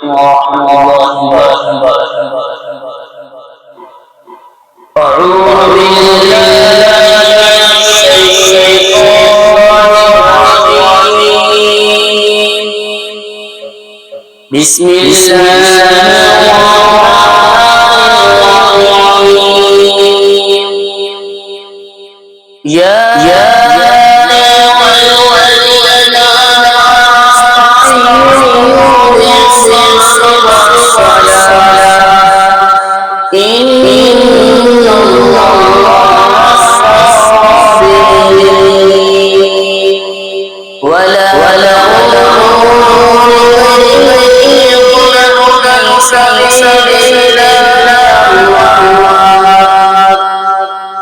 ورحمة الله وبركاته. أعوذ بالله من الشيطان الرجيم. بسم الله الرحمن الرحيم. يا أيها الذين آمنوا استقيموا بالصلاة إن الله مع الصابرين ولا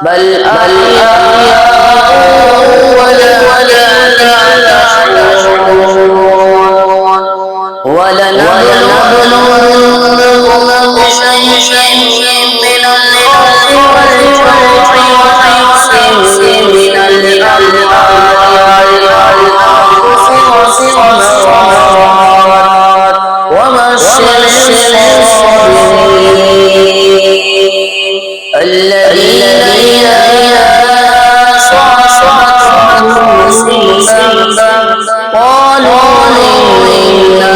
بل أحياء ولنبلونكم بشيء من الخوف والجوع ونقص من الأموال والأنفس والثمرات وبشر الصابرين الذين إذا أصابتهم مصيبة قالوا إنا